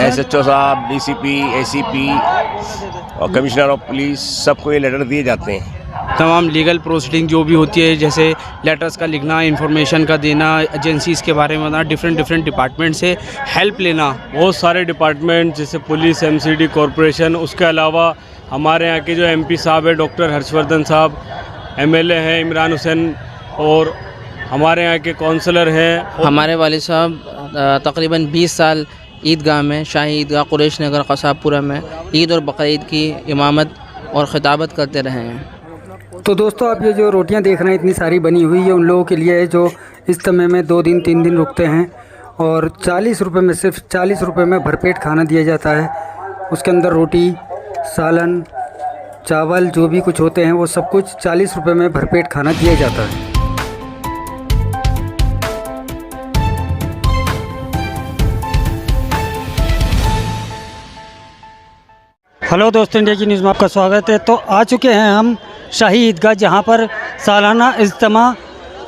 SHO साहब, DCP, ACP और commissioner of police सबको ये लेटर दिए जाते हैं। तमाम लीगल प्रोसीडिंग जो भी होती है, जैसे लेटर्स का लिखना, इंफॉर्मेशन का देना, एजेंसीज़ के बारे में बताना, डिफरेंट डिपार्टमेंट से हेल्प लेना। बहुत सारे डिपार्टमेंट जैसे पुलिस, MCD, कॉरपोरेशन, उसके अलावा हमारे यहाँ के जो MP साहब है डॉक्टर हर्षवर्धन साहब, MLA हैं इमरान हुसैन, और हमारे यहाँ के काउंसलर हैं। हमारे वालिद साहब तकरीबन 20 साल ईदगाह में, शाही ईदगाह कुरैश नगर कसाबपुरा में ईद और बकरीद की इमामत और ख़िताबत करते रहे हैं। तो दोस्तों, आप ये जो रोटियां देख रहे हैं इतनी सारी बनी हुई है उन लोगों के लिए है जो इज्तिमा में 2 दिन 3 दिन रुकते हैं, और 40 रुपये में, सिर्फ 40 रुपये में भरपेट खाना दिया जाता है। उसके अंदर रोटी, सालन, चावल जो भी कुछ होते हैं वो सब कुछ 40 रुपये में भरपेट खाना दिया जाता है। हेलो दोस्तों, इंडिया की न्यूज़ में आपका स्वागत है। तो आ चुके हैं हम शाही ईदगाह, जहां पर सालाना इज्तिमा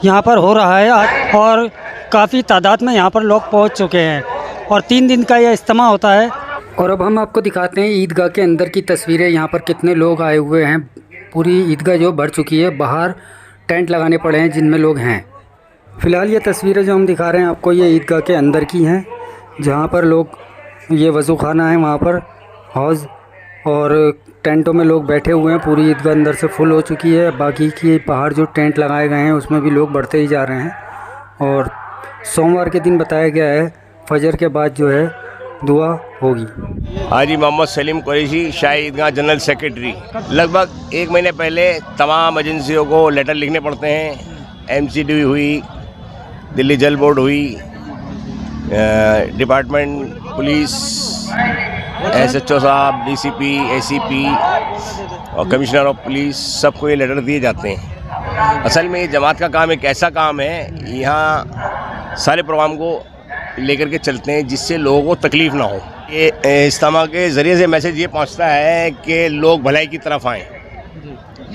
यहां पर हो रहा है आज, और काफ़ी तादाद में यहां पर लोग पहुंच चुके हैं, और 3 दिन का यह इज्तिमा होता है। और अब हम आपको दिखाते हैं ईदगाह के अंदर की तस्वीरें, यहां पर कितने लोग आए हुए हैं। पूरी ईदगाह जो भर चुकी है, बाहर टेंट लगाने पड़े हैं जिनमें लोग हैं। फ़िलहाल ये तस्वीरें जो हम दिखा रहे हैं आपको, ये ईदगाह के अंदर की हैं, जहाँ पर लोग, ये वज़ू खाना है वहाँ पर, हौज़, और टेंटों में लोग बैठे हुए हैं। पूरी ईदगाह अंदर से फुल हो चुकी है। बाकी की बाहर जो टेंट लगाए गए हैं उसमें भी लोग बढ़ते ही जा रहे हैं। और सोमवार के दिन बताया गया है फजर के बाद जो है दुआ होगी। हाजी मोहम्मद सलीम कुरैशी, शाही ईदगाह जनरल सेक्रेटरी। लगभग 1 महीने पहले तमाम एजेंसियों को लेटर लिखने पड़ते हैं। MCD हुई, दिल्ली जल बोर्ड हुई, डिपार्टमेंट पुलिस, SHO साहब, DCP, ACP और कमिश्नर ऑफ पुलिस सबको ये लेटर दिए जाते हैं। असल में ये जमात का काम एक ऐसा काम है, यहाँ सारे प्रोग्राम को लेकर के चलते हैं जिससे लोगों को तकलीफ़ ना हो। ये इज्तिमा के ज़रिए से मैसेज ये पहुँचता है कि लोग भलाई की तरफ आएँ,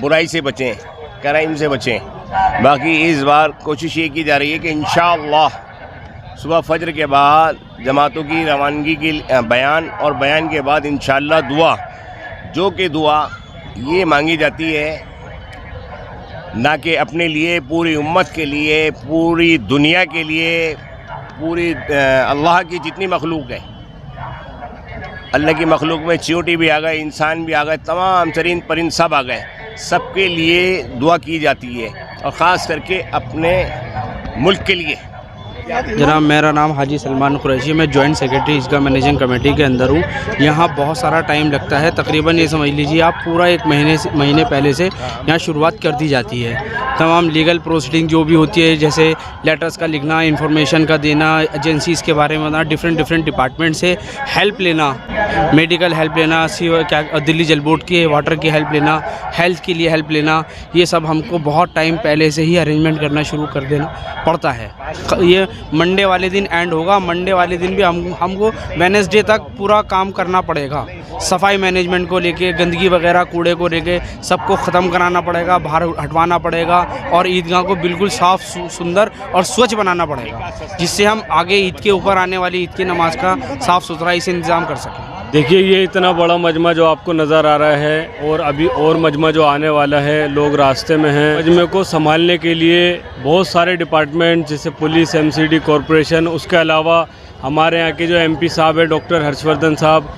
बुराई से बचें, क्राइम से बचें। बाकी इस बार कोशिश ये की जा रही है कि इंशाअल्लाह सुबह फजर के बाद जमातों की रवानगी की बयान, और बयान के बाद इंशाअल्लाह दुआ, जो कि दुआ ये मांगी जाती है ना कि अपने लिए, पूरी उम्मत के लिए, पूरी दुनिया के लिए, पूरी अल्लाह की जितनी मखलूक है, अल्लाह की मखलूक में चींटी भी आ गए, इंसान भी आ गए, तमाम तरीन परिंद सब आ गए, सबके लिए दुआ की जाती है, और ख़ास करके अपने मुल्क के लिए। जनाब, मेरा नाम हाजी सलमान कुरैशी, मैं जॉइंट सेक्रेटरी इसका मैनेजिंग कमेटी के अंदर हूँ। यहाँ बहुत सारा टाइम लगता है, तकरीबन ये समझ लीजिए आप पूरा 1 महीने पहले से यहाँ शुरुआत कर दी जाती है। तमाम लीगल प्रोसीडिंग जो भी होती है, जैसे लेटर्स का लिखना, इंफॉर्मेशन का देना, एजेंसीज़ के बारे में बताना, डिफरेंट डिपार्टमेंट से हेल्प लेना, मेडिकल हेल्प लेना, दिल्ली जल बोर्ड की वाटर की हेल्प लेना, हेल्थ के लिए हेल्प लेना, ये सब हमको बहुत टाइम पहले से ही अरेंजमेंट करना शुरू कर देना पड़ता है। ये मंडे वाले दिन एंड होगा। मंडे वाले दिन भी हमको वेडनेसडे तक पूरा काम करना पड़ेगा। सफाई मैनेजमेंट को लेके, गंदगी वगैरह, कूड़े को लेके सबको ख़त्म कराना पड़ेगा, बाहर हटवाना पड़ेगा, और ईदगाह को बिल्कुल साफ़ सुंदर और स्वच्छ बनाना पड़ेगा, जिससे हम आगे ईद के ऊपर आने वाली ईद की नमाज का साफ़ सुथराई से इंतज़ाम कर सकें। देखिए, ये इतना बड़ा मजमा जो आपको नज़र आ रहा है, और अभी और मजमा जो आने वाला है, लोग रास्ते में हैं। मजमे को संभालने के लिए बहुत सारे डिपार्टमेंट जैसे पुलिस, MCD, कॉरपोरेशन, उसके अलावा हमारे यहाँ के जो MP साहब है डॉक्टर हर्षवर्धन साहब,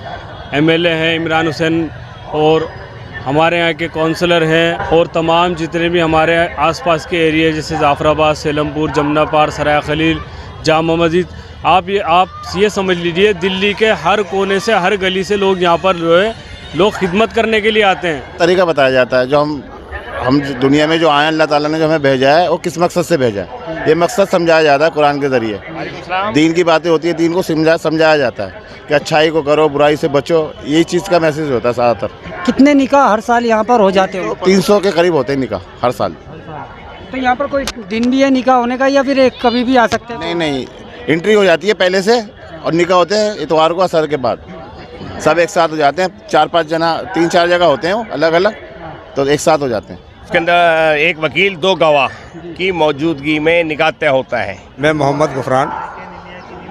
MLA हैं इमरान हुसैन, और हमारे यहाँ के काउंसलर हैं, और तमाम जितने भी हमारे आसपास के एरिया जैसे जाफराबाद, सेलमपुर, जमुना पार, सराय खलील, जामा मस्जिद, आप ये समझ लीजिए दिल्ली के हर कोने से, हर गली से लोग यहाँ पर जो है लोग खिदमत करने के लिए आते हैं। तरीका बताया जाता है जो हम दुनिया में जो आए, अल्लाह ताला ने जो हमें भेजा है वो किस मकसद से भेजा है, ये मकसद समझाया जाता है कुरान के ज़रिए। दीन की बातें होती है, दीन को समझाया जाता है कि अच्छाई को करो, बुराई से बचो, यही चीज़ का मैसेज होता है ज़्यादातर। कितने निकाह हर साल यहाँ पर हो जाते हो? 300 के करीब होते हैं निकाह हर साल। तो यहाँ पर कोई दिन भी है निकाह होने का, या फिर कभी भी आ सकते हैं? नहीं, एंट्री हो जाती है पहले से, और निकाह होते हैं इतवार को असर के बाद। सब एक साथ हो जाते हैं, 4-5 जना, 3-4 जगह होते हैं वो अलग अलग, तो एक साथ हो जाते हैं। उसके अंदर एक वकील, 2 गवाह की मौजूदगी में निकाह तय होता है। मैं मोहम्मद गुफरान,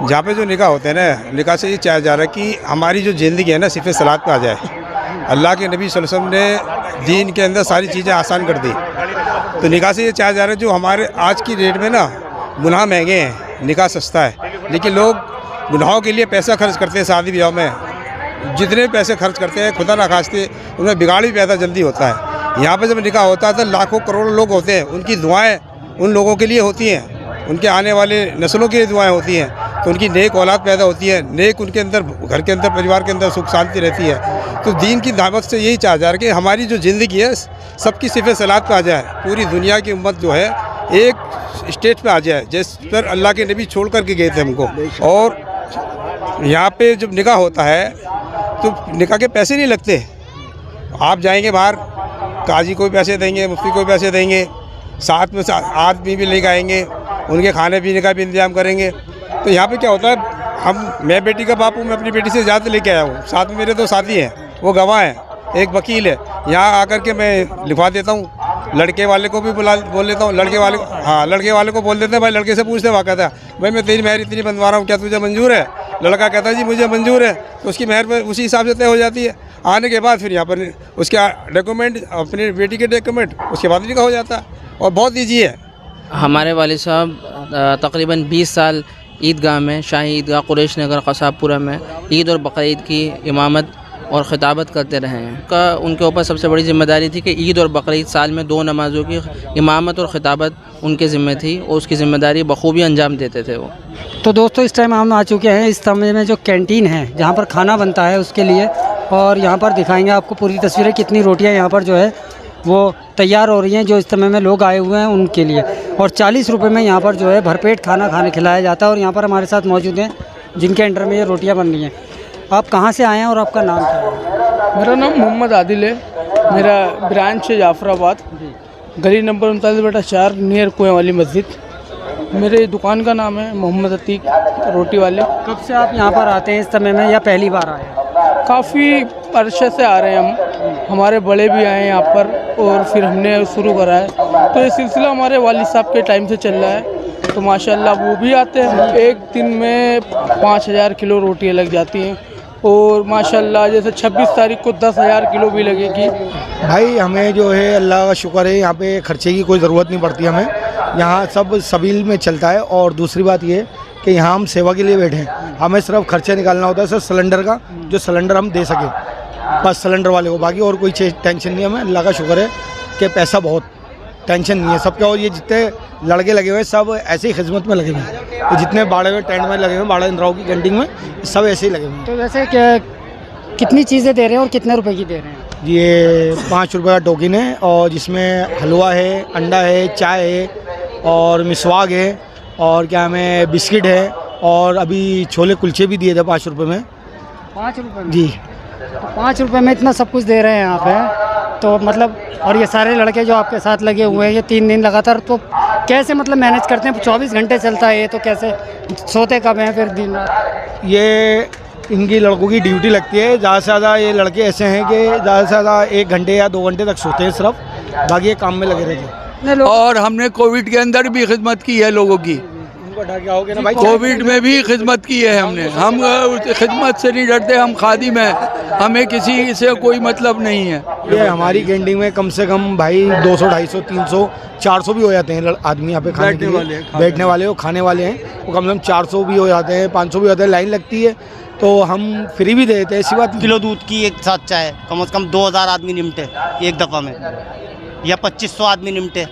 जहाँ पे जो निकाह होते हैं ना, निकाह से ये चाहा जा रहा है कि हमारी जो ज़िंदगी है ना सिर्फ सलात पे आ जाए। अल्लाह के नबी सल्लल्लाहु अलैहि वसल्लम ने दीन के अंदर सारी चीज़ें आसान कर दी, तो निकाह से ये चाहा जा रहा है जो हमारे आज की डेट में ना गुनाह महंगे हैं, निकाह सस्ता है, लेकिन लोग गुनाहों के लिए पैसा खर्च करते हैं। शादी ब्याह में जितने पैसे खर्च करते हैं खुदा ना खास्ते उनमें बिगाड़ भी पैदा जल्दी होता है। यहाँ पे जब निकाह होता है तो लाखों करोड़ों लोग होते हैं, उनकी दुआएं उन लोगों के लिए होती हैं, उनके आने वाले नस्लों के लिए दुआएं होती हैं, तो उनकी नेक औलाद पैदा होती है, नेक उनके अंदर घर के अंदर परिवार के अंदर सुख शांति रहती है। तो दीन की दावत से यही चाहा जा रहा है कि हमारी जो ज़िंदगी है सबकी सिफ़ सलात पे आ जाए, पूरी दुनिया की उम्मत जो है एक स्टेज पे आ जाए जिस पर अल्लाह के नबी छोड़ करके गए थे हमको। और यहाँ पे जब निकाह होता है तो निकाह के पैसे नहीं लगते। आप जाएंगे बाहर, काजी को भी पैसे देंगे, मुफ्ती को भी पैसे देंगे, साथ में आदमी भी लेकर आएंगे, उनके खाने पीने का भी इंतजाम करेंगे। तो यहाँ पे क्या होता है, मैं बेटी का बाप हूँ, मैं अपनी बेटी से ज़्यादा लेके आया हूँ, साथ में मेरे 2 साथी हैं, वो गवाह हैं, एक वकील है। यहाँ आकर के मैं लिखवा देता हूँ, लड़के वाले को भी बोल लेता हूँ, लड़के वाले को बोल देते हैं, भाई लड़के से पूछते वहाँ कहता है भाई मैं तेरी मेहर इतनी बनवा रहा हूँ, क्या तुझे मंजूर है? लड़का कहता है जी मुझे मंजूर है, तो उसकी मेहर पर उसी हिसाब से तय हो जाती है। आने के बाद फिर यहाँ पर उसके डॉक्यूमेंट, अपनी बेटी के डॉक्यूमेंट, उसके बाद निकाह हो जाता है और बहुत ईजी है। हमारे वालिद साहब तकरीबन 20 साल ईदगाह में, शाही ईदगाह कुरैश नगर कसाबपुरा में ईद और बकरीद की इमामत और ख़िताबत करते रहे हैं। उनके ऊपर सबसे बड़ी ज़िम्मेदारी थी कि ईद और बकरीद साल में 2 नमाज़ों की इमामत और ख़िताबत उनके ज़िम्मे थी और उसकी ज़िम्मेदारी बखूबी अंजाम देते थे वो। तो दोस्तों इस टाइम हम आ चुके हैं इस समय में जो कैंटीन है जहाँ पर खाना बनता है उसके लिए, और यहाँ पर दिखाएंगे आपको पूरी तस्वीरें, कितनी रोटियाँ यहाँ पर जो है वो तैयार हो रही हैं जो इस समय में लोग आए हुए हैं उनके लिए। और 40 रुपये में यहाँ पर जो है भरपेट खाना खिलाया जाता है। और यहाँ पर हमारे साथ मौजूद हैं जिनके अंडर में ये रोटियाँ बन रही हैं। आप कहाँ से आए हैं और आपका नाम क्या है? मेरा नाम मोहम्मद आदिल है, मेरा ब्रांच है जाफराबाद, गली नंबर 39/4 नियर कुएं वाली मस्जिद। मेरे दुकान का नाम है मोहम्मद अतीक रोटी वाले। कब से आप यहाँ पर आते हैं इस समय में, या पहली बार आए हैं? काफ़ी अरसे से आ रहे हैं हम, हमारे बड़े भी आए हैं यहाँ पर और फिर हमने शुरू करा है, तो ये सिलसिला हमारे वालिद साहब के टाइम से चल रहा है। तो माशाल्लाह वो भी आते हैं, एक दिन में 5000 किलो रोटियाँ लग जाती हैं और माशाल्लाह जैसे 26 तारीख को 10,000 किलो भी लगेगी। भाई हमें जो है अल्लाह का शुक्र है, यहाँ पे खर्चे की कोई ज़रूरत नहीं पड़ती हमें, यहाँ सब सबील में चलता है। और दूसरी बात ये कि यहाँ हम सेवा के लिए बैठे हैं, हमें सिर्फ खर्चा निकालना होता है, सिर्फ सिलेंडर का, जो सिलेंडर हम दे सकें बस सिलेंडर वाले को, बाकी और कोई टेंशन नहीं है हमें। अल्लाह का शुक्र है कि पैसा बहुत टेंशन नहीं है सबका। और ये जितने लड़के लगे हुए सब ऐसी खिदमत में लगे हुए हैं, तो जितने बाड़े हुए टेंट में लगे हुए हैं, बाड़ा इंद्राओं की कैंटीन में, सब ऐसे ही लगे हुए हैं। तो वैसे कितनी चीज़ें दे रहे हैं और कितने रुपए की दे रहे हैं? ये 5 रुपये का टोकन है और जिसमें हलवा है, अंडा है, चाय है और मिसवाक है और क्या हमें बिस्किट है, और अभी छोले कुलचे भी दिए थे 5 रुपये में। 5 रुपये में? जी। तो 5 रुपये में इतना सब कुछ दे रहे हैं यहाँ पे, तो मतलब, और ये सारे लड़के जो आपके साथ लगे हुए हैं ये 3 दिन लगातार, तो कैसे मतलब मैनेज करते हैं? 24 घंटे चलता है ये, तो कैसे सोते कब हैं फिर दिन रात? ये इनकी लड़कों की ड्यूटी लगती है, ज़्यादा से ज़्यादा ये लड़के ऐसे हैं कि ज़्यादा से ज़्यादा 1 घंटे या 2 घंटे तक सोते हैं सिर्फ, बाकी ये काम में लगे रहते हैं। और हमने कोविड के अंदर भी खिदमत की है लोगों की, कोविड में भी खिदमत की है हमने। हम खिदमत से नहीं डरते, हम खादिम हैं, हमें किसी से कोई मतलब नहीं है। ये हमारी कैंटीन में कम से कम भाई 200, 250, 300, 400 भी हो जाते हैं आदमी यहाँ पे खाने के लिए, बैठने वाले और खाने वाले हैं, वो कम से कम 400 भी हो जाते हैं, 500 भी हो जाते हैं। लाइन लगती है तो हम फ्री भी दे देते हैं, ऐसी बात। किलो दूध की एक साथ चाय कम से कम 2000 आदमी निमटे एक दफ़ा में, या 2500 आदमी निमटे।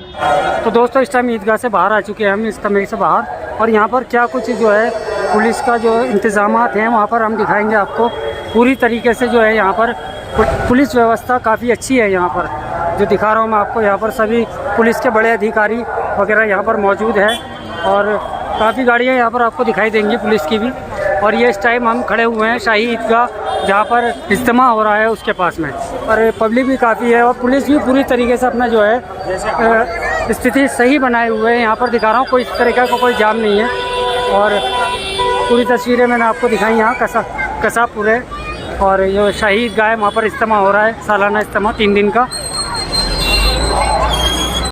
तो दोस्तों इस टाइम ईदगाह से बाहर आ चुके हैं हम, इस कमरे से बाहर, और यहाँ पर क्या कुछ जो है पुलिस का जो इंतज़ामात हैं वहाँ पर हम दिखाएंगे आपको। पूरी तरीके से जो है यहाँ पर पुलिस व्यवस्था काफ़ी अच्छी है। यहाँ पर जो दिखा रहा हूँ मैं आपको, यहाँ पर सभी पुलिस के बड़े अधिकारी वगैरह यहाँ पर मौजूद है और काफ़ी गाड़ियाँ यहाँ पर आपको दिखाई देंगी पुलिस की भी। और ये इस टाइम हम खड़े हुए हैं शाही ईदगाह जहाँ पर इज्तिमा हो रहा है उसके पास में, और पब्लिक भी काफ़ी है और पुलिस भी पूरी तरीके से अपना जो है स्थिति सही बनाए हुए हैं। यहाँ पर दिखा रहा हूँ, कोई इस तरीके का कोई जाम नहीं है। और पूरी तस्वीरें मैंने आपको दिखाई यहाँ कसाबपुर है, और ये शाही ईदगाह है, वहाँ पर इज्तिमा हो रहा है, सालाना इज्तिमा 3 दिन का।